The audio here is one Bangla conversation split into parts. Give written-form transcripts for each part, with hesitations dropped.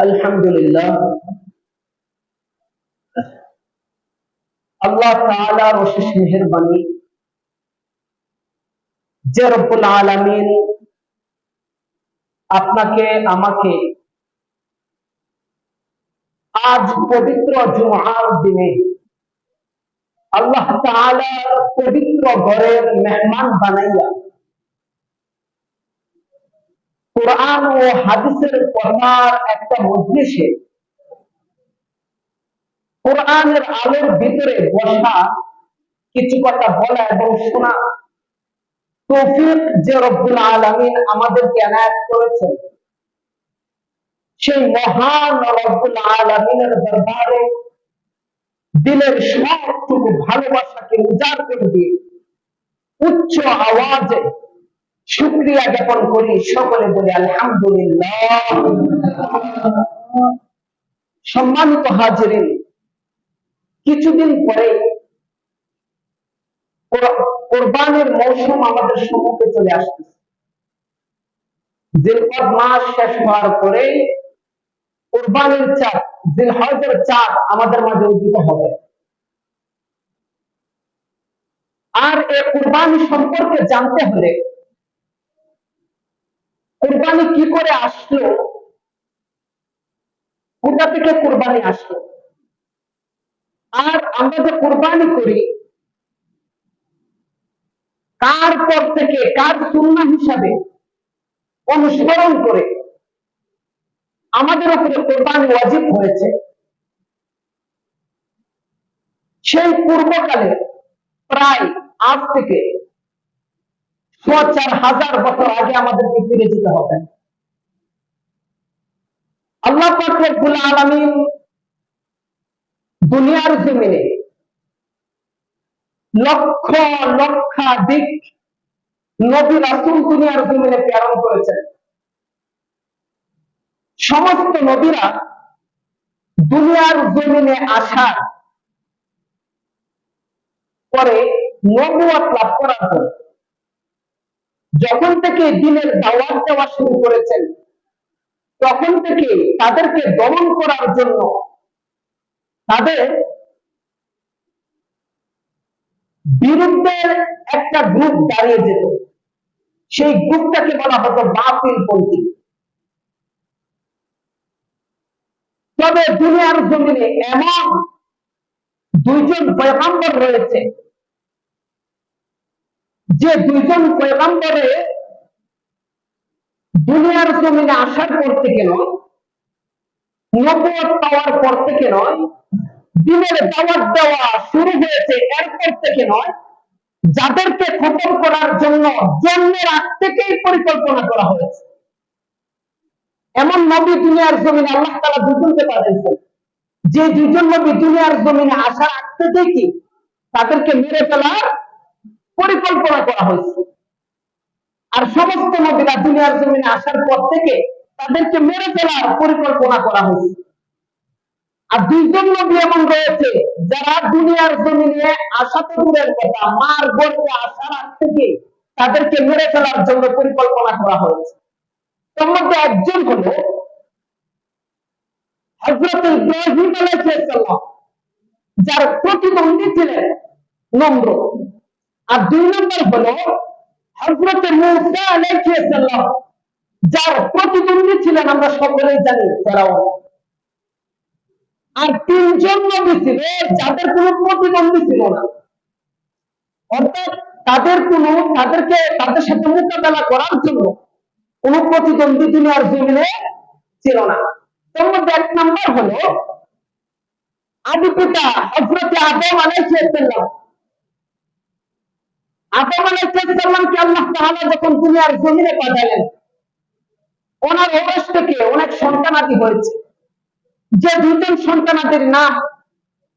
আলহামদুলিল্লাহ, আল্লাহ তাআলার অশেষ মেহেরবানি যে রব্বুল আলামিন আপনাকে আমাকে আজ পবিত্র জুমার দিনে আল্লাহ তাআলার পবিত্র ঘরের মেহমান বানাইয়া কোরআন ও হাদিসের পড়ার একটা মজলিসে কোরআনের আলোর ভিতরে বসা, কিছু কথা বলা এবং শোনা তৌফিক যে রব্বুল আলামিন আমাদেরকে এনায়েত করেছেন, সেই মহান রব্বুল আলামিনের দরবারে দিলের সবটুকু ভালোবাসাকে উজাড় করে দিয়ে উচ্চ আওয়াজে শুকরিয়া জ্ঞাপন করি। সকলে বলি আলহামদুলিল্লাহ। সম্মানিত হাজিরিন, কিছুদিন পরে কোরবানির মৌসুম আমাদের সম্মুখে চলে আসতেছে। জিলকদ মাস শেষ হওয়ার পরে কোরবানির চাঁদ, জিলহজের চাঁদ আমাদের মাঝে উদিত হবে। আর এই কোরবানি সম্পর্কে জানতে হলে কোরবানি কি করে আসলো, কোথা থেকে কোরবানি আসলো, আর আমরা যে কোরবানি করি কার পর থেকে, কার সুন্নাহ হিসাবে অনুসরণ করে আমাদের উপরে কোরবানি ওয়াজিব হয়েছে, সেই পূর্বকালে প্রায় আজ থেকে ৪,০০০ বছর আগে আমাদেরকে ফিরে যেতে হবে। আল্লাহ পাক রব্বুল আলামিন দুনিয়ার জমিনে লক্ষ লক্ষাধিক নবী রাসূল দুনিয়ার জমিনে প্রেরণ করেছেন। সমস্ত নবীরা দুনিয়ার জমিনে আসার পরে নবুয়ত লাভ করার পরে যখন থেকে দ্বীনের দাওয়াত দেওয়া শুরু করেছেন, তখন থেকে তাদেরকে দমন করার জন্য তাদের বিরুদ্ধে একটা গ্রুপ দাঁড়িয়ে যেত। সেই গ্রুপটাকে বলা হতো বাতিলপন্থী। তবে দুনিয়ার জমিনে এমন দুইজন পয়গম্বর রয়েছে যে দুইজন পয়গম্বরে দুনিয়ার জমিনে আসার পর থেকে নয়, নবুয়ত পাওয়ার পর থেকে নয়, দ্বীনের দাওয়াত দেওয়া শুরু হয়েছে এরপর থেকে নয়, যাদেরকে খতম করার জন্য জন্মের আগ থেকেই পরিকল্পনা করা হয়েছে। এমন নবী দুনিয়ার জমিনে আল্লাহ তাআলা দুজনকে পাঠিয়েছেন, যে দুজন নবী দুনিয়ার জমিনে আসার আগ থেকেই কি তাদেরকে মেরে ফেলার পরিকল্পনা করা হয়েছে। আর সমস্ত নবীরা দুনিয়ার জমিনে আসার পর থেকে তাদেরকে মেরে ফেলার পরিকল্পনা করা হয়েছে। আর দুইজন নবী এমন রয়েছে যারা দুনিয়ার জমিনে আসা তো দূরের কথা, মার গর্ভে আসার আগ থেকে তাদেরকে মেরে ফেলার জন্য পরিকল্পনা করা হয়েছে। তার মধ্যে একজন হলো হযরত ইব্রাহিম আলাইহিস সালাম, যার প্রতিদ্বন্দ্বী ছিলেন নমরুদ। আর দুই নম্বর হলো হযরত মূসা আলাইহিস সালাম, যার প্রতিদ্বন্দ্বী ছিলেন আমরা সকলেই জানি ফেরাউন। আর তিনজন নবী ছিল যাদের কোনো প্রতিদ্বন্দ্বী ছিল না, অর্থাৎ তাদের সাথে মোকাবেলা করার জন্য কোন প্রতিদ্বন্দ্বী দুনিয়ার জমিনে ছিল না। তার মধ্যে এক নাম্বার হলো আদি পিতা হযরত আদম আলাইহিস সালাম। আদম আলাইহিস সালামকে আল্লাহ তাআলা যখন দুনিয়ার জমিনে পাঠালেন, ওনার ওরস থেকে অনেক সন্তানাদি হয়েছে। যে দুজন সন্তানাদের নাম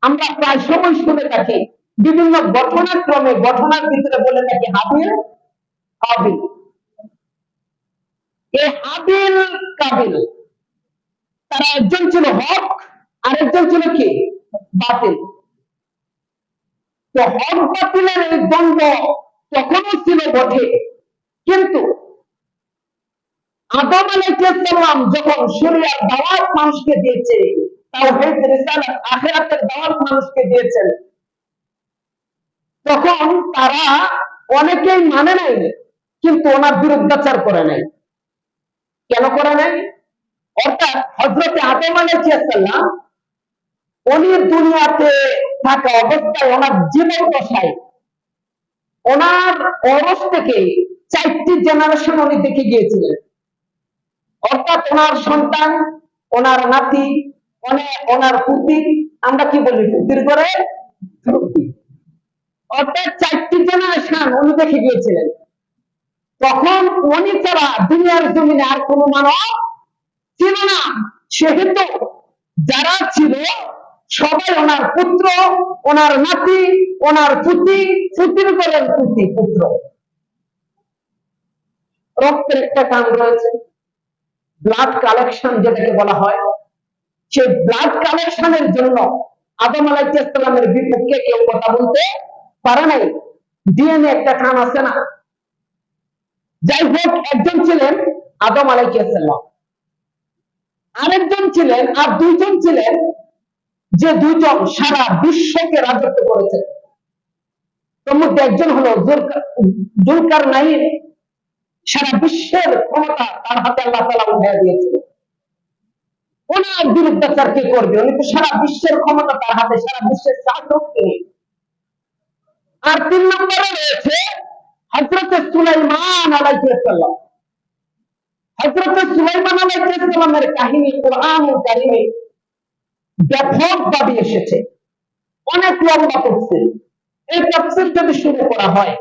আমরা প্রায় সময় শুনে থাকি, বিভিন্ন ঘটনাক্রমে ঘটনার ভিতরে বলে থাকি হাবিল কাবিল। এই হাবিল কাবিল তারা একজন ছিল হক, আরেকজন ছিল কি বাতিল। তো হক বাতিলের এই দ্বন্দ্ব তখনও ছিল বটে, কিন্তু আদম আলাইহিস সালাম যখন শরিয়ার দাওয়াত মানুষকে দিয়েছে, তাওহীদ রিসালাত আখিরাতের দাওয়াত মানুষকে দিয়েছেন, তখন তারা অনেকেই মানে নাই, কিন্তু ওনার বিরুদ্ধাচার করে নাই। কেন করে নাই? অর্থাৎ হযরত আদম আলাইহিস সালাম উনি দুনিয়াতে থাকা অবস্থায় ওনার জীবন দশায় ওনার অরস থেকে 4টি জেনারেশন উনি দেখে গিয়েছিলেন। অর্থাৎ ওনার সন্তান, ওনার নাতি, ওনার পুতি, আমরা কি বলি পুতির করে পুতি, অর্থাৎ 4টি জেনারেশন উনি দেখে গিয়েছিলেন। তখন উনি ছাড়া দুনিয়ার জমিনে আর কোনো মানব ছিল না। সেহেতু যারা ছিল সবাই ওনার পুত্র, ওনার নাতি, ওনার পুতি, পুতির করে পুতি পুত্র। রক্তের একটা কাম রয়েছে, ব্লাড কালেকশন যেটাকে বলা হয়। সেই ব্লাড কালেকশনের জন্য আদম আলাইহিস সালামের বিপক্ষে কেউ কথা বলতে পারে নাই। ডিএনএ একটা কাম আছে না? যাই হোক, একজন ছিলেন আদম আলাইহিস সালাম, আরেকজন ছিলেন আর দুইজন ছিলেন, যে দুইজন সারা বিশ্বকে রাজত্ব করেছেন। তার মধ্যে একজন হলো যুলকারনাইন। সারা বিশ্বের ক্ষমতা তার হাতে আল্লাহ তাআলা উঠিয়ে দিয়েছিল। ওনার বিরুদ্ধাচার কে করবে? উনি তো সারা বিশ্বের ক্ষমতা তার হাতে, সারা বিশ্বের শাসক তিনি। আর 3 নম্বরে রয়েছে হযরত সুলাইমান আলাইহিস সালাম। হযরত সুলাইমান আলাইহিস সালামের কাহিনী কুরআনুল কারীমে ব্যাপকভাবে এসেছে, অনেক লম্বা তাফসীর। এই তাফসীর যদি শুরু করা হয়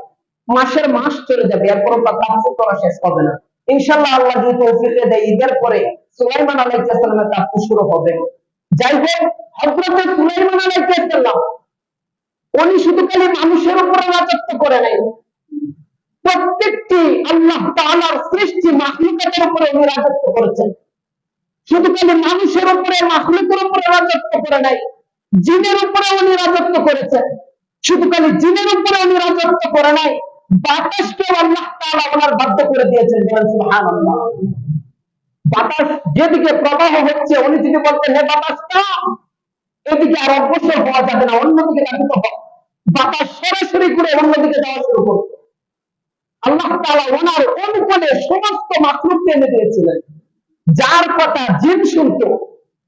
মাসের মাস চলে যাবে, এরপর তাফসীর করা শেষ হবে না। ইনশাআল্লাহ আল্লাহ যদি তৌফিক দেয়, ঈদের পরে সুলাইমান আলাইহিস সালামের তাফসীর শুরু হবে। যাই হোক, হযরত সুলাইমান আলাইহিস সালাম উনি শুধু খালি মানুষের উপরে রাজত্ব করে নাই, প্রত্যেকটি আল্লাহ তাআলার সৃষ্টি মাখলুকাতের উপরে উনি রাজত্ব করেছেন। শুধু খালি মানুষের উপরে, মাখলুকের উপরে রাজত্ব করে নাই, জিনের উপরে উনি রাজত্ব করেছেন। শুধু খালি জিনের উপরে উনি রাজত্ব করে নাই, বাতাসকে আল্লাহ তাআলা ওনার বাধ্য করে দিয়েছেন। সুবহানাল্লাহ। বাতাস যেদিকে প্রবাহ হচ্ছে, উনি যদি বলতেন হে বাতাসটা এদিকে আর অগ্রসর হওয়া যাবে না, অন্যদিকে রাখতে হবে, বাতাস সরাসরি করে অন্যদিকে যাওয়া শুরু করত। আল্লাহ তাআলা ওনার অনুকূলে সমস্ত মাখলুককে এনে দিয়েছিলেন, যার কথা জিন শুনত।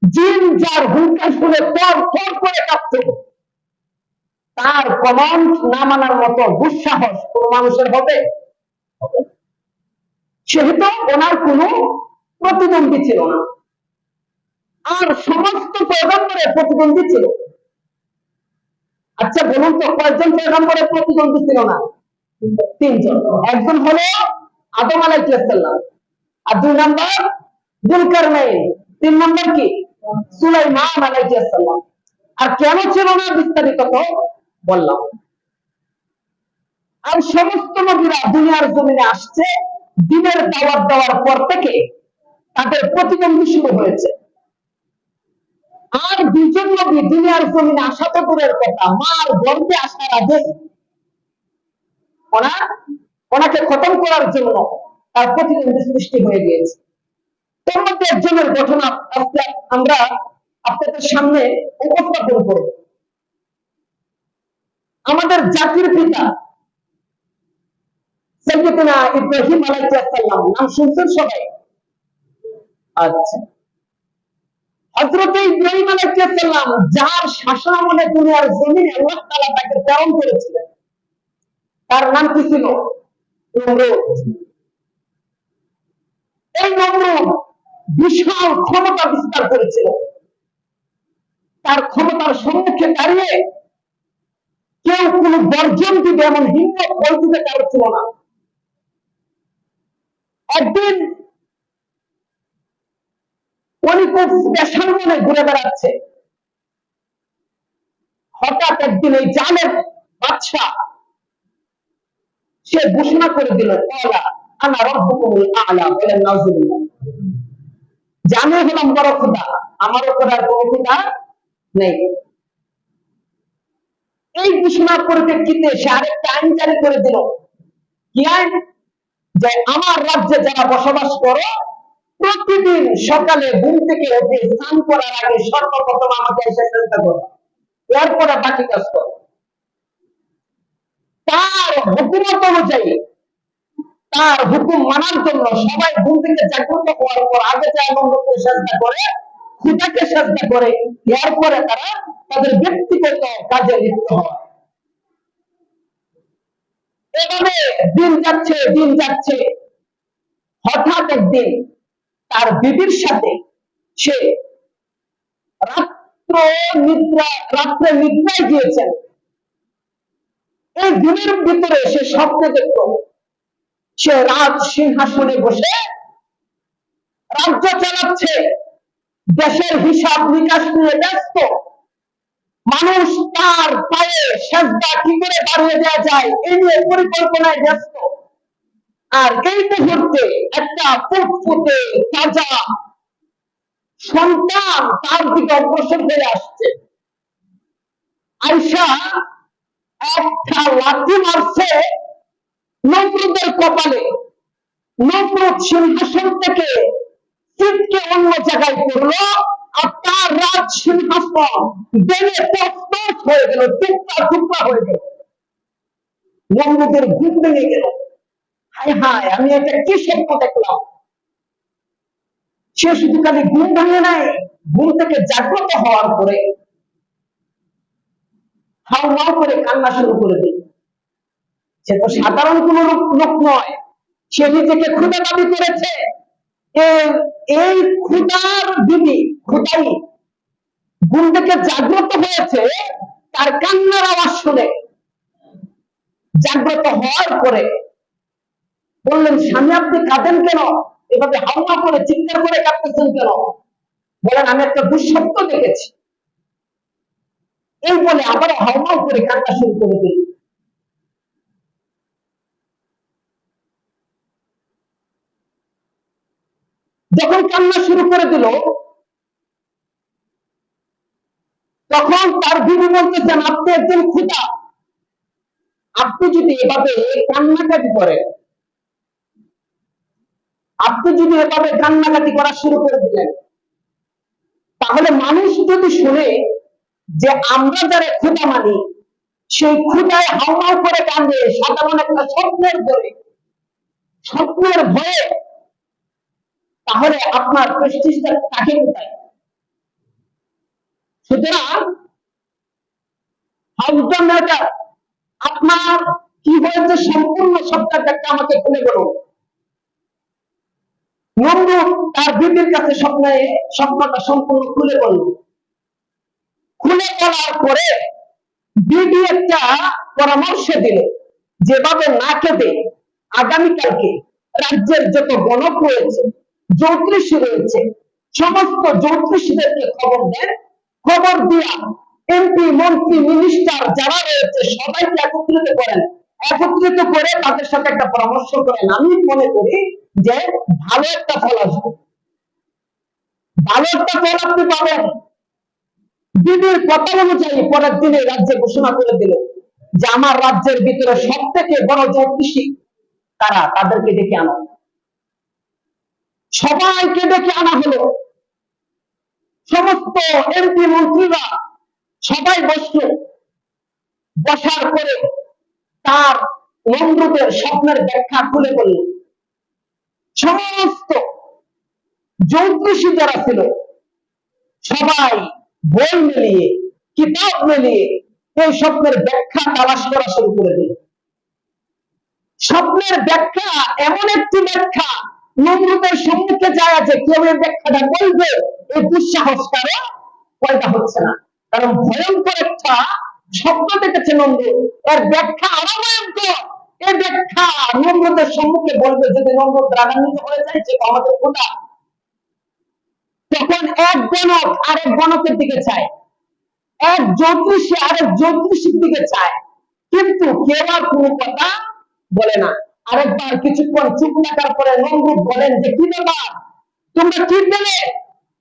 জিন যার হুঙ্কার শুনে পর পর করে কাঁপত। তার কমান্ড না মানার মতো দুঃসাহস কোন মানুষের হবে? সেহেতু ওনার কোনো প্রতিদ্বন্দ্বী ছিল না। আর সমস্ত পয়গম্বরের প্রতিদ্বন্দ্বী ছিল। আচ্ছা বলুন তো, কয়েকজন পয়গম্বরের প্রতিদ্বন্দ্বী ছিল না? 3 জন। একজন হলো আদম আলাইহিস সালাম, আর 2 নম্বর যুলকারনাইন, 3 নম্বর কি সুলাইমান আলাইহিস সালাম। আর কেন ছিল না বিস্তারিত তো বললাম। আর সমস্ত নবীরা দুনিয়ার জমিনে আসছে, দ্বীনের দাওয়াত দেওয়ার পর থেকে তাদের প্রতিদ্বন্দ্বী শুরু হয়েছে। আর 2 জন নবী দুনিয়ার জমিনে আসা তো দূরের কথা, মার গর্ভে আসার আগে ওনাকে খতম করার জন্য তার প্রতিদ্বন্দ্বী সৃষ্টি হয়ে গিয়েছে। তার মধ্যে একজনের ঘটনা আজকে আমরা আপনাদের সামনে উপস্থাপন করব। আমাদের জাতির পিতা সাইয়্যিদুনা ইব্রাহিম আলাইহিস সালাম, নাম শুনছেন সবাই? আচ্ছা, হযরত ইব্রাহিম আলাইহিস সালাম যার শাসনামলে দুনিয়ার জমিনে আল্লাহ তাআলা তাকে প্রেরণ করেছিলেন, তার নাম কি ছিল? নমরুদ। এই নমরুদ বিশাল ক্ষমতা বিস্তার করেছিল। তার ক্ষমতার সম্মুখে দাঁড়িয়ে কেউ কোন বর্জন দিবে এমন হিম্মত বলতে কারো ছিল না। একদিন উনি খুব স্পেশাল মনে ঘুরে বেড়াচ্ছে। হঠাৎ একদিন এই জালের বাদশা সে ঘোষণা করে দিল, আলা আনা রাব্বুকুমুল আ'লা, বলেন নাউজুবিল্লাহ। জানে হলাম বড় খোদা, আমার উপর আর কোনো খোদা নেই। এই ঘোষণার পরিপ্রেক্ষিতে সে আরেকটা আইন জারি করে দিল। কি আইন? যে আমার রাজ্যে যারা বসবাস করো প্রতিদিন সকালে ঘুম থেকে উঠে স্নান করার আগে সর্বপ্রথম আমাকে এসে চিন্তা করো, এরপরে বাকি কাজ করো। তার হুকুমত অনুযায়ী, তার হুকুম মানার জন্য সবাই ঘুম থেকে জাগ্রত হওয়ার পর আগে যে এমন লোককে চেষ্টা করে, খুদাকে চেষ্টা করে, এরপরে তারা তাদের ব্যক্তিগত কাজে লিপ্ত হয়। এভাবে দিন যাচ্ছে দিন যাচ্ছে। হঠাৎ একদিন তার বিবির সাথে সে রাত্রে নিদ্রায় গিয়েছেন। এই ঘুমের ভিতরে সে স্বপ্নে দেখল সে রাজ সিংহাসনে বসে রাজ্য চালাচ্ছে, দেশের হিসাব নিকাশ নিয়ে ব্যস্ত। মানুষ তার পায়ে সেজদা কি করে বাড়িয়ে দেওয়া যায় এই নিয়ে পরিকল্পনায় ব্যস্ত। আর এই মুহূর্তে একটা ফুটফুটে তাজা সন্তান তার দিকে অগ্রসর হয়ে আসছে। আয়েশা একটা লাথি মারছে নমরুদের কপালে। নমরুদ সিংহাসন থেকে ছিটকে অন্য জায়গায় পড়লো, আর তার রাজ সিংহাসন বেড়ে তছনছ হয়ে গেল, টুকরা টুকরা হয়ে গেল। নমরুদের ঘুম ভেঙে গেল। হায় হায়, আমি একটা কি স্বপ্ন দেখলাম। সে শুধু খালি ঘুম ভাঙে নাই, ঘুম থেকে জাগ্রত হওয়ার পরে হাউ মাউ করে কান্না শুরু করে দিল। সে তো সাধারণ কোন লোক নয়, সে নিজেকে ক্ষুধা দাবি করেছে। এই ক্ষুধার বিবি ক্ষুধাই ঘুম থেকে জাগ্রত হয়েছে তার কান্নার আওয়াজ শুনে। জাগ্রত হওয়ার পরে বললেন, স্বামী আপনি কাঁদেন কেন? এভাবে হাওয়া করে চিৎকার করে কাঁদতেছেন কেন? বলেন, আমি একটা দুঃস্বপ্ন দেখেছি। এই বলে আবার হাওয়া করে কান্না শুরু করে দিল। যখন কান্না শুরু করে দিল, তখন তার বিবি বলতেছেন, আপনি একজন ক্ষুধা, আপনি যদি এভাবে কান্নাকাটি করেন, আপনি যদি এভাবে কান্নাকাটি করা শুরু করে দিলেন, তাহলে মানুষ যদি শুনে যে আমরা যারা ক্ষুধা মানি সেই ক্ষুধায় হাওমাও করে কান্দে সাধারণ একটা স্বপ্নের ধরে, স্বপ্নের ভয়ে, তাহলে আপনার প্রেস্টিজটা কাকে কোথায়? সুতরাং হাউসডন ম্যাটার, আপনার কি হয়েছে সম্পূর্ণ সবটা একটা আমাকে খুলে বলুন। নমরুদ তার বিবির কাছে স্বপ্নটা সম্পূর্ণ খুলে বলল। খুলে বলার পরে বিবি একটা পরামর্শ দিল, যেভাবে না কেঁদে আগামীকালকে রাজ্যের যত গণক রয়েছে, জ্যোতিষী রয়েছে, সমস্ত জ্যোতিষীদেরকে খবর দেন। খবর দিয়া এমপি মন্ত্রী মিনিস্টার যারা রয়েছে সবাইকে একত্রিত করেন। একত্রিত করে তাদের সাথে একটা পরামর্শ করেন। আমি মনে করি যে ভালো একটা ফল আসবে, ভালো একটা ফল আপনি পাবেন। বিবির কথা অনুযায়ী পরের দিনে রাজ্যে ঘোষণা করে দিল যে আমার রাজ্যের ভিতরে সব থেকে বড় জ্যোতিষী তারা, তাদেরকে ডেকে আনো। সবাইকে ডেকে আনা হলো। সমস্ত এমপি মন্ত্রীরা সবাই বসল। বসার পরে তার নমরুদের স্বপ্নের ব্যাখ্যা খুলে বলল। সমস্ত জ্যোতিষী যারা ছিল সবাই বই মিলিয়ে, কিতাব মিলিয়ে এই স্বপ্নের ব্যাখ্যা তালাশ করা শুরু করে দিল। স্বপ্নের ব্যাখ্যা এমন একটি ব্যাখ্যা নমরুদের সম্মুখে যায় যে কেউ এই ব্যাখ্যাটা বলবে এই দুঃসাহস কারো পয়দা হচ্ছে না। কারণ ভয়ঙ্কর একটা স্বপ্ন দেখেছে নমরুদ, এর ব্যাখ্যা আরো ভয়ঙ্কর। এই ব্যাখ্যা নমরুদের সম্মুখে বলবে, যদি নমরুদ রাগান্বিত হয়ে যায় যে আমাদের খোদা, তখন এক গণক আরেক গণকের দিকে চায়, এক জ্যোতিষী আরেক জ্যোতিষীর দিকে চায়, কিন্তু কেউ আর কোনো কথা বলে না। আরেকবার কিছুক্ষণ চুপ থাকার পরে নমরুদ বলেন যে কি ব্যাপার, তোমরা কি পেলে?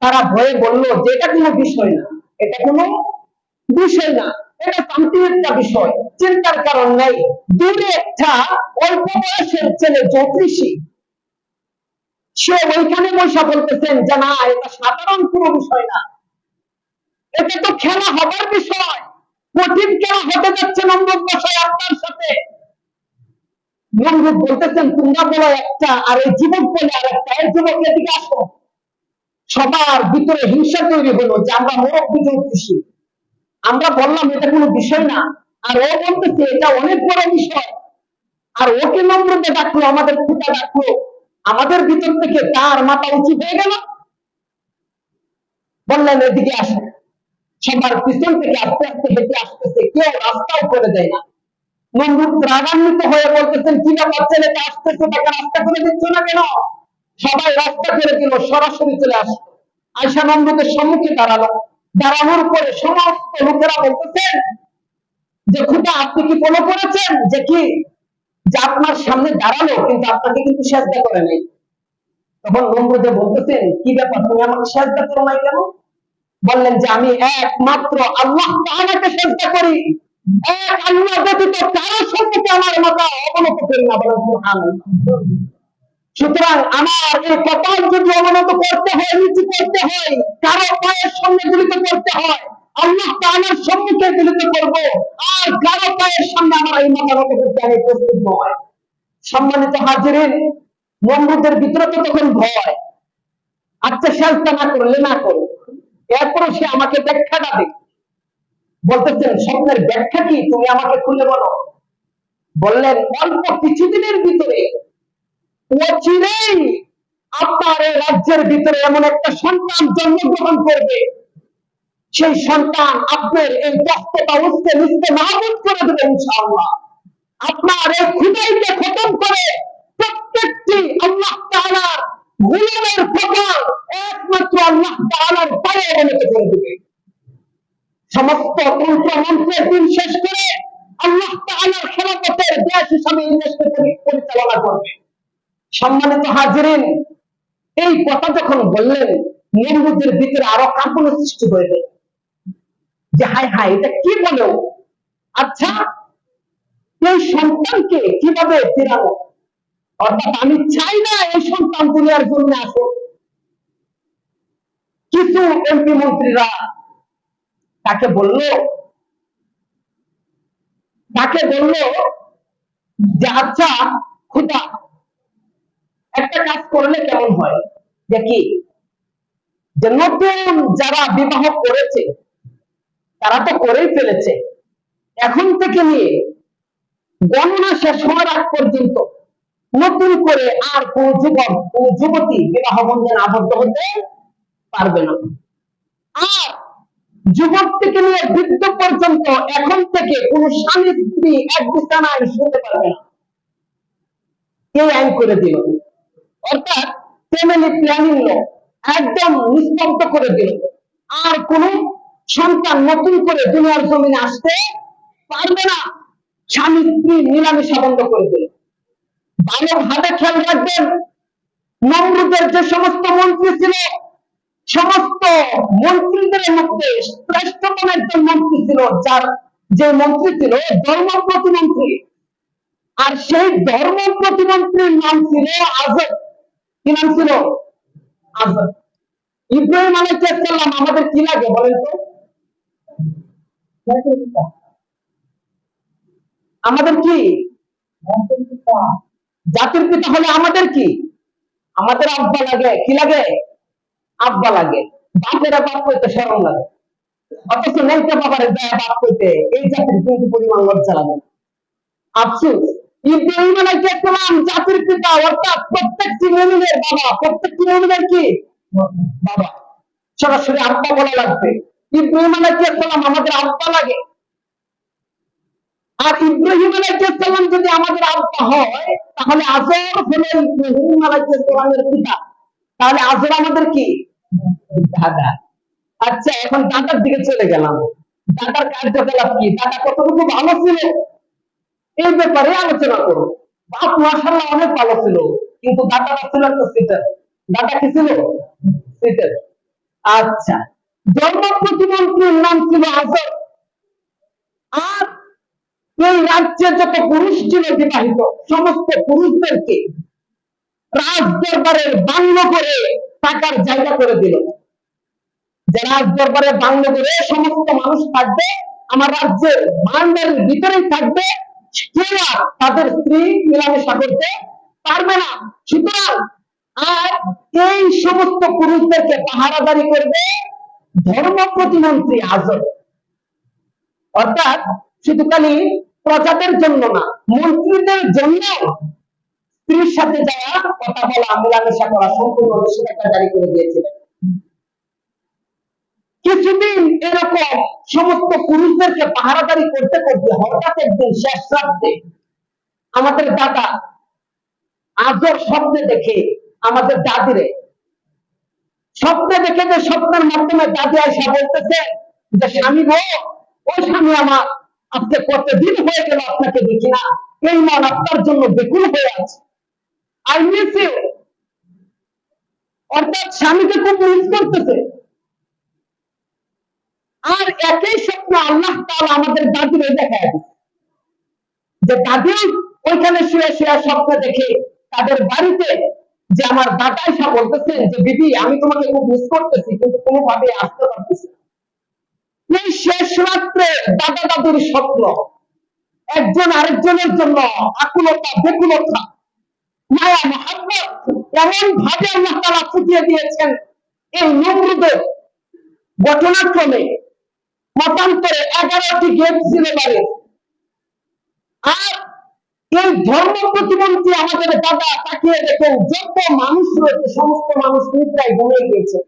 তারা ভয়ে বললো যে এটা কোনো বিষয় না, এটা কোনো বিষয় না, এটা শান্তির একটা বিষয়, চিন্তার কারণ নেই। দূরে একটা অল্প বয়সের ছেলে জ্যোতিষী, সে ওইখানে বসে বলতেছেন যে না, এটা সাধারণ কোনো বিষয় না, এটা তো খেলা হবার বিষয়, কঠিন খেলা হতে যাচ্ছে নমরুদ বসায় আপনার সাথে। নমরুদ বলতেছেন তোমরা বলো একটা আর এই যুবক বলে আর একটা, এই যুবক এদিকে আসো। সবার ভিতরে হিংসা তৈরি হলো যে আমরা মুরব্বী জ্যোতিষী, আমরা বললাম এটা কোনো বিষয় না, আর ও বলতেছে এটা অনেক বড় বিষয়। আর ওকে নম্রতে ডাকলো, আমাদের খুঁটা ডাকলো, আমাদের ভিতর থেকে তার মাথা উঁচু হয়ে গেল। বললেন এদিকে আসে। সবার পিছন থেকে আস্তে আস্তে হেঁটে আসতেছে, কেউ রাস্তাও করে দেয় না। নমরুদ রাগান্বিত হয়ে বলতেছেন কি ব্যাপার, ছেলেটা আসতেছে, তাকে রাস্তা করে দিচ্ছ না কেন? সবাই রাস্তা করে দিল, সরাসরি চলে আসলো। আয়সা নমরুদের সম্মুখে দাঁড়ালো। দাঁড়ানোর পরে সমস্ত লোকেরা বলতেছেন যে খুদা আপনি কি ফলো করেছেন যে কি, যে আপনার সামনে দাঁড়ালো কিন্তু আপনাকে কিন্তু সাজদা করে নাই। তখন নমরুদে বলতেছেন কি ব্যাপার, তুমি আমাকে সাজদা করো নাই কেন? বললেন যে আমি একমাত্র আল্লাহ তাআলাকে সাজদা করি, এক আল্লাহ ব্যতীত কারো সম্মুখে আমার মাথা অবনত করি না। বলেন সুবহানাল্লাহ। সুতরাং আমার এই কপাল যদি অবনত করতে হয়, নিচু করতে হয়, কারো পায়ের সামনে গুলিত করতে হয়, আল্লাহ তাআলার সম্মুখে গুলিত করব, আর কারো পায়ের সামনে আমার এই মাথা নত করতে আমি প্রস্তুত নয়। সম্মানিত হাজিরিন, নমরুদের ভিতরে তো তখন ভয়। আচ্ছা সাজদা না করলে না করো, এরপরও সে আমাকে ব্যাখ্যাটা দিক। বলতেছেন স্বপ্নের ব্যাখ্যা কি, তুমি আমাকে খুলে বলো। বললেন অল্প কিছুদিনের ভিতরে অচিরেই আপনার এই রাজ্যের ভিতরে এমন একটা সন্তান জন্মগ্রহণ করবে, সেই সন্তান আপনার এই কষ্টটা উঠতে নিচতে নাবুদ করে দেবে ইনশাআল্লাহ। আপনার এই খুদাইকে খতম করে প্রত্যেকটি আল্লাহ তাআলার গোলামের কপাল একমাত্র আল্লাহ তাআলার পায়ে অবনত করে দেবে। সমস্ত তন্ত্র মন্ত্রের দিন শেষ করে আল্লাহ তাআলার খেলাফতের দেশ হিসাবে এই দেশকে পরিচালনা করবে। সম্মানিত হাজিরিন, এই কথা যখন বললেন নমরুদের ভিতরে আরো কাঁপনের সৃষ্টি হয়েছে যে হায় হায় এটা কি বলো। আচ্ছা এই সন্তানকে কিভাবে ফেরাবো, অর্থাৎ আমি চাই না এই সন্তান দুনিয়ার জন্য আসুক। কিছু এমপি মন্ত্রীরা তাকে বলল যে আচ্ছা খুদা একটা কাজ করলে কেমন হয়, দেখি যে নতুন যারা বিবাহ করেছে তারা তো করেই ফেলেছে, এখন থেকে নিয়ে গণনা শেষ হওয়ার আগ পর্যন্ত নতুন করে আর কোন যুবক কোন যুবতী বিবাহ বন্ধনে আবদ্ধ হতে পারবে না। আর যুবক থেকে নিয়ে বৃদ্ধ পর্যন্ত এখন থেকে কোন স্বামী স্ত্রী এক বিছানায় শুতে পারবে না, এই আইন করে দিল। অর্থাৎ ফ্যামিলি প্ল্যানিং ল একদম নিস্তব্ধ করে দিল। আর কোন সন্তান নতুন করে দুনিয়ার জমিনে আসতে পারবে না, স্বামী স্ত্রী মিলামেশা বন্ধ করে দিল। ভালোভাবে খেয়াল রাখবেন, নমরুদের যে সমস্ত মন্ত্রী ছিল, সমস্ত মন্ত্রীদের মধ্যে শ্রেষ্ঠতম একজন মন্ত্রী ছিল, যার যে মন্ত্রী ছিল ধর্ম প্রতিমন্ত্রী। আর সেই ধর্ম প্রতিমন্ত্রীর নাম ছিল আজব। কি নাম ছিল? আজব। ইব্রাহিম আলাইহিস সালাম আমাদের কি লাগে বলেন তো? আমাদের কি জাতির পিতা হলে আমাদের কি, আমাদের আব্বা লাগে। কি লাগে? আব্বা লাগে। বাপেরা বাপ করতে শরম লাগে, অথচ নেইতে বাবারে দেয়া বাপ করতে এই জাতির কিন্তু পরিমাণ লজ্জা লাগে। আফসোস, ইব্রাহিম আলাইহিস সালাম জাতির পিতা, অর্থাৎ প্রত্যেকটি মুমিনের বাবা, প্রত্যেকটি মুমিনের কি বাবা, সরাসরি আব্বা বলা লাগবে। ইব্রাহিম আলাইহিস সালাম আমাদের আব্বা লাগে। আর ইব্রাহিম আলাইহিস সালাম যদি আমাদের আব্বা হয়, তাহলে আজর হলো ইব্রাহিম আলাইহিস সালামের পিতা, তাহলে আজর আমাদের কি দাদা। আচ্ছা এখন দাদার দিকে চলে গেলাম। দাদার কার্যকলাপ কি, দাদা কতটুকু ভালো ছিল এই ব্যাপারে আলোচনা করব। বাপ মাশাআল্লাহ অনেক ভালো ছিল, কিন্তু দাদারা ছিল একটা সিটার। দাদা কি ছিল? সিটার। আচ্ছা, ধর্ম প্রতিমন্ত্রীর নাম ছিল আজর। আর এই রাজ্যে যত পুরুষ ছিল বিবাহিত, সমস্ত পুরুষদেরকে রাজ দরবারের বাংলো করে টাকার জায়গা করে দিল। যে রাজ দরবারে বাংলো করে সমস্ত মানুষ থাকবে, আমার রাজ্যের ভান্ডারের ভিতরেই থাকবে, কেউ আর তাদের স্ত্রী মেলামেশা করতে পারবে না। সুতরাং আর এই সমস্ত পুরুষদেরকে পাহারাদারি করবে ধর্ম প্রতিমন্ত্রী আজব। অর্থাৎ শুধু খালি প্রজাদের জন্য না, মন্ত্রীদের জন্য স্ত্রীর সাথে যাওয়া, কথা বলা, মেলামেশা করা সম্পূর্ণ নিষেধাজ্ঞা জারি করে দিয়েছিলেন। কিছুদিন এরকম সমস্ত পুরুষদেরকে পাহারাদারি করতে করতে হঠাৎ একদিন শেষ রাত্রে আমাদের দাদা আজর স্বপ্নে দেখে আমাদের দাদিরে স্বপ্নে দেখে, যে স্বপ্নের মাধ্যমে দাদি আয়সা বলতেছে যে স্বামী গো, ও স্বামী আমার, আজকে কতদিন হয়ে গেল আপনাকে দেখি না, এই মন আপনার জন্য বেকুল হয়ে আছে, আই মিস ইউ। অর্থাৎ স্বামীকে খুব মিস করতেছে। আর একই স্বপ্ন আল্লাহ তাআলা আমাদের দাদিরে দেখায় দিচ্ছে, যে দাদি ওইখানে শুয়ে শুয়ে স্বপ্ন দেখে তাদের বাড়িতে, যে আমার দাদা এসে বলতেছেন যে বিবি, আমি তোমাকে খুব মিস করতেছি, কিন্তু কোনোভাবে আসতে পারতেছি না। এই শেষ রাত্রে দাদা দাদির স্বপ্ন একজন আরেকজনের জন্য আকুলতা, বেকুলতা, মায়া, মহব্বত এমন ভাবে আল্লাহ তাআলা ফুটিয়ে দিয়েছেন এই নমরুদের ঘটনাক্রমে। মতান্তরে 11টি গেট ছিল বাড়ি। আর এই ধর্ম প্রতিমন্ত্রী আমাদের দাদা তাকিয়ে দেখেন যত মানুষ রয়েছে সমস্ত মানুষ নিদ্রায় ঘুমিয়ে গিয়েছে।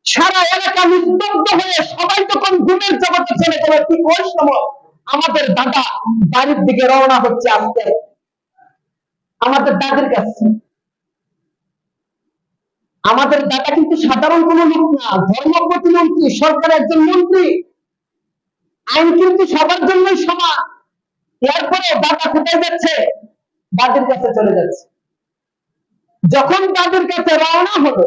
সারা এলাকা নিস্তব্ধ হয়ে সবাই যখন ঘুমের জগতে চলে গেল, ঠিক ওই সময় আমাদের দাদা বাড়ির দিকে রওনা হচ্ছে আসতে আমাদের দাদির কাছে। আমাদের দাদা কিন্তু সাধারণ কোন লোক না, ধর্ম প্রতিমন্ত্রী, সরকারের একজন মন্ত্রী। আইন কিন্তু সবার জন্যই সমান। এরপরে দাদা কোথায় যাচ্ছে? দাদির কাছে চলে যাচ্ছে। যখন দাদির কাছে রওনা হলো,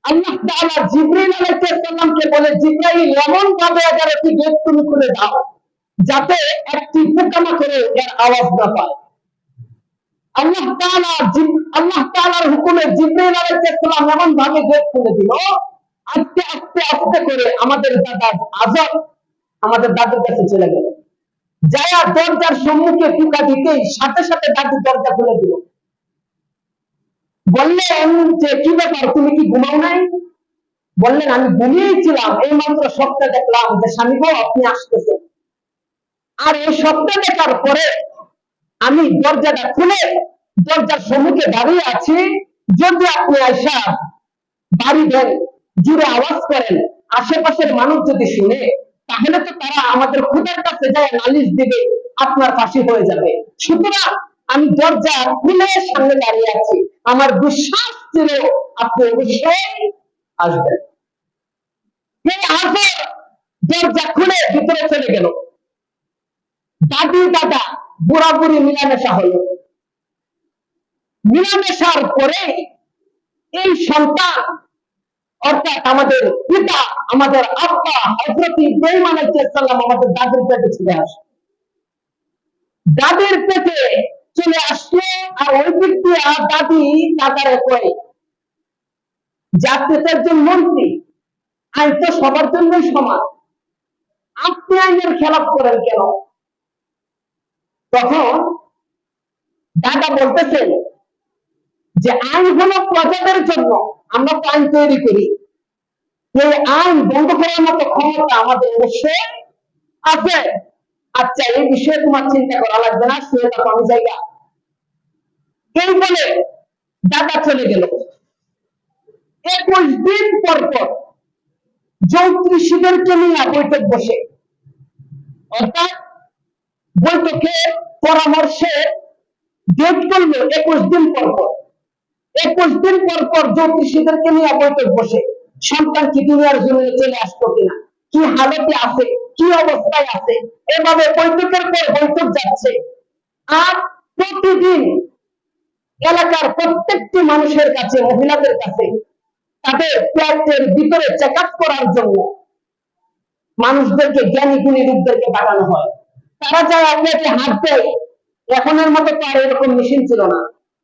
আল্লাহ তাআলা জিবরাইল আলাইহিস সালামকে বলে, জিবরাইল এমন ভাবে 11টি গেট তুমি খুলে দাও যাতে একটি পোকামাকড় এর আওয়াজ না পায়। আল্লাহ তাআলার হুকুমে জিবরাইল আলাইহিস সালাম এমন ভাবে গেট খুলে দিল, আস্তে আস্তে আস্তে করে আমাদের দাদা আজব আমাদের দাদুর কাছে চলে গেল। যায়া দরজার সম্মুখে টোকা দিতেই সাথে সাথে দাদু দরজা খুলে দিল। বললেন যে কি ব্যাপার, তুমি কি ঘুমাও নাই? বললেন আমি ঘুমিয়েছিলাম, এই মাত্র স্বপ্নে দেখলাম যে স্বামী গো আপনি আসতেছেন। আর এই স্বপ্ন দেখার পরে আমি দরজাটা খুলে দরজার সম্মুখে দাঁড়িয়ে আছি, যদি আপনি আয়সা বাড়ি দেন, জুড়ে আওয়াজ করেন, আশেপাশের মানুষ যদি শুনে, তাহলে তো তারা আমাদের খোদার কাছে যায় নালিশ দিবে, আপনার ফাঁসি হয়ে যাবে। সুতরাং আমি দরজা খুলে সামনে দাঁড়িয়ে আছি, আমার বিশ্বাস ছিল আপনি অবশ্যই আসবেন। এই আজব দরজা খুলে ভিতরে চলে গেল। দাদি দাদা বুড়া বুড়ি মিলামেশা হলো। মিলামেশার পরে এই সন্তান, অর্থাৎ আমাদের পিতা, আমাদের আব্বা হযরত ইব্রাহিম আলাইহিস সালাম আমাদের দাদির পেটে চলে আসে। দাদির পেটে চলে আসলো, আর ওই দিক দিয়ে দাদি দাদারে কয়, জাতীয় একজন মন্ত্রী, আইন তো সবার জন্যই সমান, আপনি আইনের খেলাপ করেন কেন? তখন দাদা বলতেছেন যে আইন হলো প্রজাদের জন্য, আমরা তো আইন তৈরি করি, এই আইন বন্ধ করার মতো ক্ষমতা আমাদের অবশ্যই আছে। আচ্ছা, এই বিষয়ে তোমার চিন্তা করা লাগবে না, শুয়ে থাকো, আমি জায়গা। এই বলে দাদা চলে গেল। 21 দিন পর পর জ্যোতিষীদেরকে নিয়ে বৈঠক বসে, অর্থাৎ বৈঠকে পরামর্শে ডেট করলো 21 দিন পর পর। 21 দিন পর পর জ্যোতিষীদেরকে নিয়ে বৈঠক বসে, সন্তান কি দুনিয়ার জমিনে চলে আসতো কিনা, কি হালতে আছে, কি অবস্থায় আছে, এভাবে বৈঠকের পর বৈঠক যাচ্ছে। আর প্রতিদিন এলাকার প্রত্যেকটি মানুষের কাছে, মহিলাদের কাছে তাদের পেটের ভিতরে চেক আপ করার জন্য মানুষদেরকে, জ্ঞানী গুণী লোকদেরকে পাঠানো হয়। তারা যায় আপনাকে হাত দেয়। এখনের মতো তো আর এরকম মেশিন ছিল না,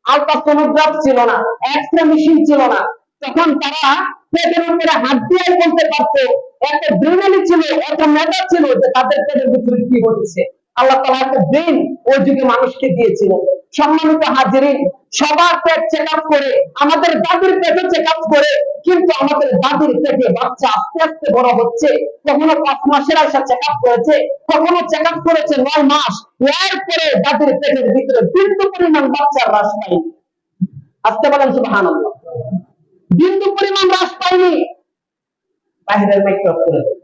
আলট্রাসোনোগ্রাফ ছিল না, এক্সরে মেশিন ছিল না, তখন তারা পেটের উপরে হাত দিয়ে বলতে পারতো, এত ব্রেনালি ছিল, এত মেধা ছিল যে তাদের পেটের ভিতরে কি হচ্ছে। আল্লাহ তাআলা একটা ব্রেন ওই যুগে মানুষকে দিয়েছিলেন। সম্মানিত হাজিরিন, সবার পেট চেক আপ করে, আমাদের দাদির পেটে চেক আপ করে, কিন্তু আমাদের দাদির পেটে বাচ্চা আস্তে আস্তে বড় হচ্ছে। কখনো 5 মাসের আশা চেক আপ করেছে, কখনো চেক আপ করেছে 9 মাস, এরপরে দাদির পেটের ভিতরে বিন্দু পরিমাণ বাচ্চার হ্রাস পায়নি। আজকে বলেন সুবহানাল্লাহ, বিন্দু পরিমাণ হ্রাস পায়নি। বাহিরের মাইক্রোফোন করে দেন।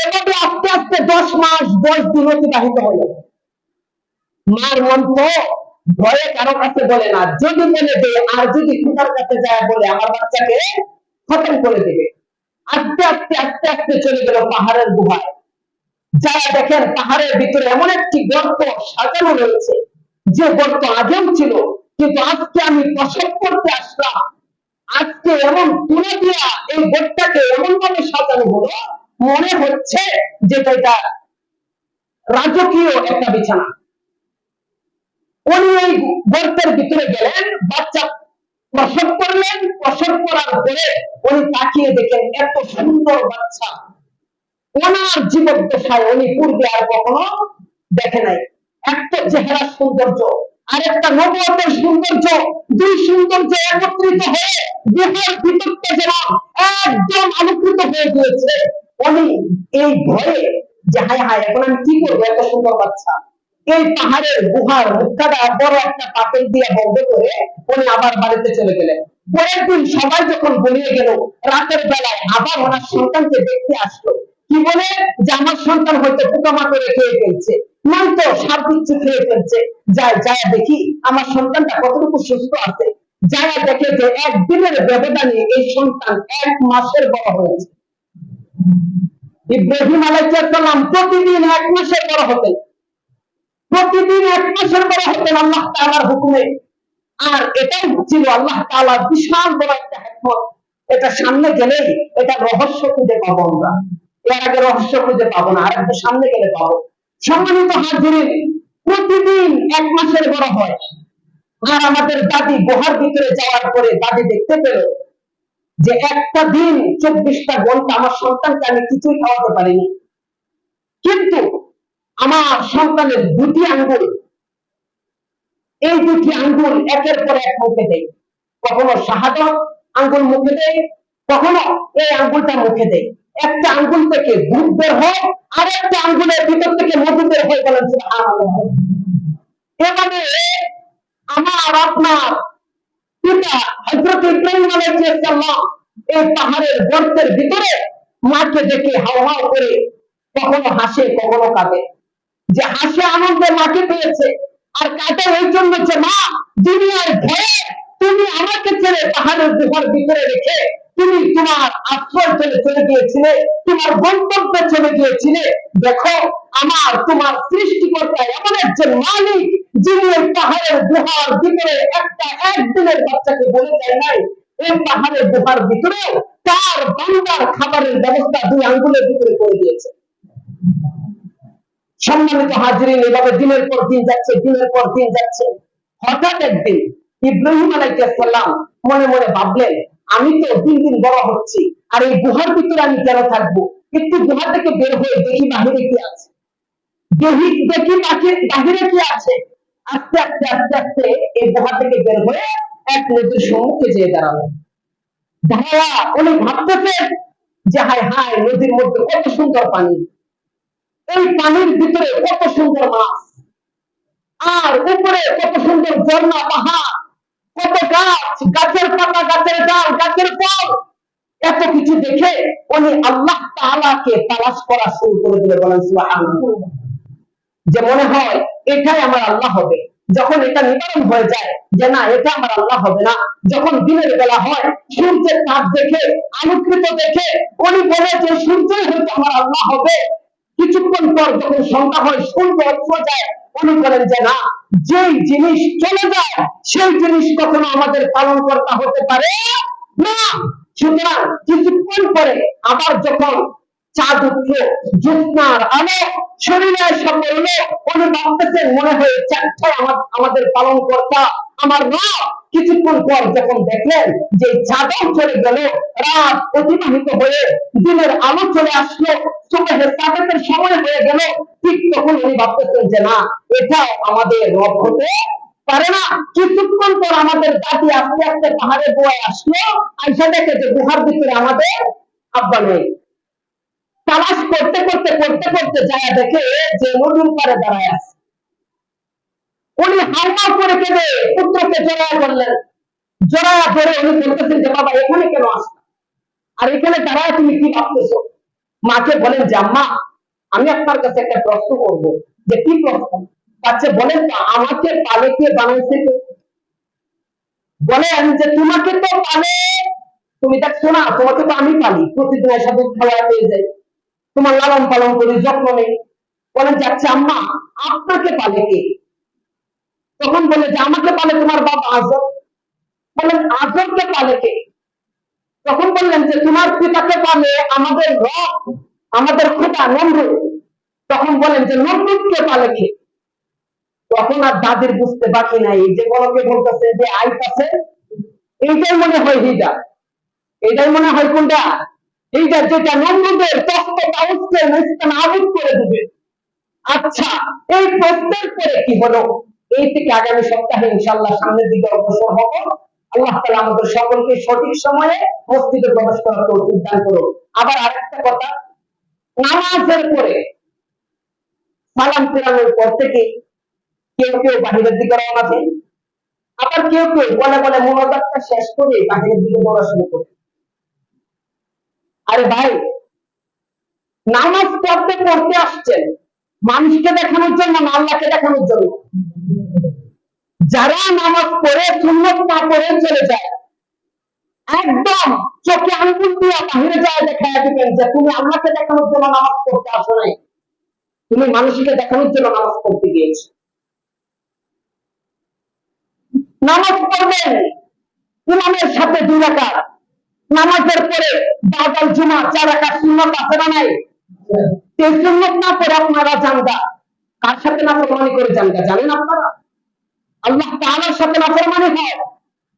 এভাবে আস্তে আস্তে 10 মাস 10 দিন অতিবাহিত হলো। মার মন তো ভয়ে কারো কাছে বলে না, যদি বলে দেয় আর যদি পিতার কাছে যায় বলে আমার বাচ্চাকে খতম করে দেবে। আস্তে আস্তে আস্তে আস্তে চলে গেল পাহাড়ের গুহায়। যারা দেখেন পাহাড়ের ভিতরে এমন একটি গর্ত সাজানো রয়েছে, যে গর্ত আগেও ছিল, কিন্তু আজকে আমি প্রসব করতে আসলাম, আজকে এমন তুলে দিয়া এই গর্তটাকে এমন ভাবে সাজানো হলো, মনে হচ্ছে যে এটা রাজকীয় একটা বিছানা। উনি এই গর্তের ভিতরে গেলেন, বাচ্চা প্রসব করলেন। প্রসব করার পরে উনি তাকিয়ে দেখেন এত সুন্দর বাচ্চা, ওনার জীবদ্দশায় উনি পূর্বে আর কখনো দেখে নাই। একটা চেহারা সৌন্দর্য আর একটা নবুয়তের সৌন্দর্য, দুই সৌন্দর্য একত্রিত হয়ে দেহের ভিতরটা যেন একদম আলোকিত হয়ে গিয়েছে। উনি এই ভয়ে যে হায় হায় এখন আমি কি করবো, এত সুন্দর বাচ্চা, এই পাহাড়ের গুহার মুখটা বড় একটা পাথর দিয়ে বন্ধ করে উনি আবার বাড়িতে চলে গেলেন। পরের দিন সবাই যখন ঘুমিয়ে গেল, রাতের বেলায় আবার ওনার সন্তানকে দেখতে আসলো। কি বলে যে আমার সন্তান হয়তো পোকামাকড়ে খেয়ে ফেলছে, নয়তো সাপ বিচ্ছু খেয়ে ফেলছে, যায় যায় দেখি আমার সন্তানটা কতটুকু সুস্থ আছে। যারা দেখে যে একদিনের ব্যবধানে এই সন্তান 1 মাসের বড় হয়েছে। ইব্রাহিম আলাইহিস সালাম প্রতিদিন 1 মাসের বড় হতেন, প্রতিদিন 1 মাসের বড় হতেন আল্লাহ তাআলার হুকুমে। আর এটাই ছিল আল্লাহ তাআলার বিশাল বড় একটা হিকমত। এটা সামনে গেলেই এটা রহস্য খুঁজে পাবো আমরা, এর আগে রহস্য খুঁজে পাবো না, আর একটু সামনে গেলে পাবো। সম্মানিত হাজিরিন, প্রতিদিন 1 মাসের বড় হয়। আর আমাদের দাদি গুহার ভিতরে যাওয়ার পরে দাদি দেখতে পেল যে একটা দিন 24টা ঘন্টা আমার সন্তানকে আমি কিছুই খাওয়াতে পারিনি, কিন্তু আমার সন্তানের 2টি আঙ্গুল, এই 2টি আঙ্গুল একের পর এক মুখে দেয়। কখনো শাহাদাত আঙ্গুল মুখে দেয়, কখনো এই আঙ্গুলটা মুখে দেয়। একটা আঙ্গুল থেকে দুধ বের হয়, আর একটা আঙ্গুলের ভিতর থেকে মধু বের হয়। বলেন সুবহানাল্লাহ। এভাবে আমার আপনার পিতা হযরত ইব্রাহিম আলাইহিস সালাম এই পাহাড়ের গর্তের ভিতরে মাকে দেখে হাও হাও করে কখনো হাসে কখনো কাঁদে। যে হাসে আনন্দে মাকে পেয়েছে, আর কাঁদে এই জন্য যে মা দুনিয়ার ভয়ে তুমি আমাকে ছেড়ে পাহাড়ের গুহার ভিতরে রেখে তুমি তোমার আশ্রয় ছেড়ে চলে গিয়েছিলে, তোমার গন্তব্যে চলে গিয়েছিলে। দেখো আমার তোমার সৃষ্টিকর্তা এমন একজন মালিক, যিনি এই পাহাড়ের গুহার ভিতরে একটা একদিনের বাচ্চাকে বলে যায় নাই, এই পাহাড়ের গুহার ভিতরে তার বান্দার খাবারের ব্যবস্থা 2 আঙ্গুলের ভিতরে করে দিয়েছে। সম্মানিত হাজিরিন, এভাবে দিনের পর দিন যাচ্ছে, দিনের পর দিন যাচ্ছে। হঠাৎ একদিন ইব্রাহিম আলাইহিস সালাম মনে মনে ভাবলেন, আমি তো দিন দিন বড় হচ্ছি, আর এই গুহার ভিতরে আমি কেন থাকবো, একটু গুহা থেকে বের হয়ে দেখি বাহিরে কি আছে, দেখি বাহিরে কি আছে। আস্তে আস্তে আস্তে আস্তে এই গুহা থেকে বের হয়ে এক নদীর সম্মুখে যেয়ে দাঁড়ালেন। দাঁড়া উনি ভাবতেছেন যে হায় হায়, নদীর মধ্যে কত সুন্দর পানি, এই পানির ভিতরে কত সুন্দর মাছ, আর উপরে কত সুন্দর ঝর্ণা, পাহাড়, কত গাছ, গাছের পাতা, গাছের ডাল, গাছের ফল, এত কিছু দেখে উনি আল্লাহ তাআলাকে তালাশ করা শুরু করে দিলেন। বলেন সুবহানাল্লাহ। যে মনে হয় এটাই আমার আল্লাহ হবে। যখন এটা নিবারণ হয়ে যায় যে না এটা আমার আল্লাহ হবে না, যখন দিনের বেলা হয় সূর্যের তাপ দেখে, আলোকৃত দেখে উনি বলে যে সূর্যই হয়তো আমার আল্লাহ হবে। কিছুক্ষণ পর যখন সন্ধ্যা হয়, সূর্য অস্ত যায়, উনি বলেন যে না, যেই জিনিস চলে যায় সেই জিনিস কখনো আমাদের পালন কর্তা হতে পারে না। সুতরাং কিছুক্ষণ পরে আবার যখন চাঁদ উঠল, জ্যোৎস্নার আলো শরীরে এসে পড়লো, উনি ভাবতেছেন মনে হয় চারটায় আমাদের পালন কর্তা আমার রব। কিছুক্ষণ পর যখন দেখলেন যে চাঁদও চলে গেল, রাত অতিবাহিত হয়ে দিনের আলো চলে আসলো, সুবহে সাদেকের সময় হয়ে গেল, ঠিক তখন উনি ভাবতেছেন যে না, এটাও আমাদের রব হতে পারে না। কিছুক্ষণ পর আমাদের দাদি আস্তে আস্তে পাহাড়ে বয়ে আসলো, আইসা দেখে যে গুহার ভিতরে আমাদের আব্বা নেই। তালাশ করতে করতে করতে করতে যায় দেখে যে নদীর পাড়ে দাঁড়ায় আছে। উনি হাওমাও করে কেঁদে পুত্রকে জড়ায় ধরলেন। জড়ায়া ধরে উনি বলতেছেন যে বাবা এখানে কেন আসলা, আর এখানে দাঁড়ায় তুমি কি ভাবতেছো? মাকে বলেন যে আম্মা, আমি আপনার কাছে একটা প্রশ্ন করব। যে কি প্রশ্ন? বাচ্চা বলেন না, আমাকে পালে কে বানাইছে কে? বলেন যে তোমাকে তো পালে, তুমি দেখছো না, তোমাকে তো আমি পালি, প্রতিদিন এসে দুধ খাওয়া পেয়ে যাই, তোমার লালন পালন করি, যত্ন নেই। বলেন যাচ্ছে আম্মা, আপনাকে পালে কে? তখন বলে যে আমাকে পালে তোমার বাবা আজর। বলেন আজরকে পালে কে? তখন বললেন যে তোমার পিতাকে পালে আমাদের রব, আমাদের খোদা নমরুদ। তখন বলেন যে নমরুদকে পালে কে? তখন আর দাদির বুঝতে বাকি নাই, এই যে বলকে বলতেছে যে আইতাছে, এইটাই মনে হয় হিজা, এটাই মনে হয় কোনটা এইটা, যেটা নমরুদের তখ্ত তাউসকে নাবুদ করে দিবে। আচ্ছা, এই প্রশ্নের পরে কি হলো, এই থেকে আগামী সপ্তাহে ইনশাআল্লাহ সামনের দিকে অগ্রসর হব। আল্লাহ তাআলা আমাদের সকলকে সঠিক সময়ে মসজিদে প্রবেশ করার তৌফিক দান করুন। আবার আরেকটা কথা, নামাজের পরে সালাম ফেরানোর পর থেকে কেউ কেউ বাহিরের দিকে রওনা দেয়, আবার কেউ কেউ বলে বলে মোনাজাতটা শেষ করে বাহিরের দিকে দৌড়া শুরু করে। আরে ভাই, নামাজ পড়তে পড়তে আসছেন মানুষকে দেখানোর জন্য না আল্লাহকে দেখানোর জন্য? যারা নামাজ পড়ে সুন্নত না পড়ে চলে যায়, একদম চোখে আঙ্গুল দিয়ে বাহিরে যায় দেখায় দিবেন যে তুমি আল্লাহকে দেখানোর জন্য নামাজ পড়তে আসো নাই, তুমি মানুষকে দেখানোর জন্য নামাজ পড়তে গিয়েছো। নামাজ পড়বেন ইমামের সাথে 2 রাকাত, নামাজের পরে বাদাল জুমা 4 রাকাত সুন্নাত আছে না নাই? এই সুন্নাত না পড়ে আপনারা জানগা, কার সাথে নাফরমানি করে জানগা জানেন আপনারা? আল্লাহ তাআলার সাথে নাফরমানি হয়,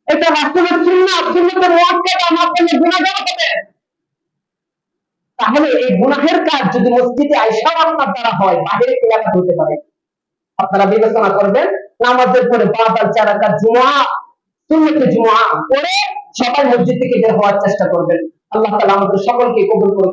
এটা রাসূলের সুন্নাত, সুন্নাতের মুআক্কাদা না করলে গুনাহগার হবে। তাহলে এই গুনাহের কাজ যদি মসজিদে আয়েশা আপনার দ্বারা হয়, বাহিরে কিভাবে হতে পারে? আপনারা বিবেচনা করবেন। নামাজের পরে বাদাল 4 রাকাত জুমা, সুন্নতে জুমা পড়ে সবাই মসজিদ থেকে বের হওয়ার চেষ্টা করবেন। আল্লাহ তাআলা আমাদের সকলকে কবুল করুন।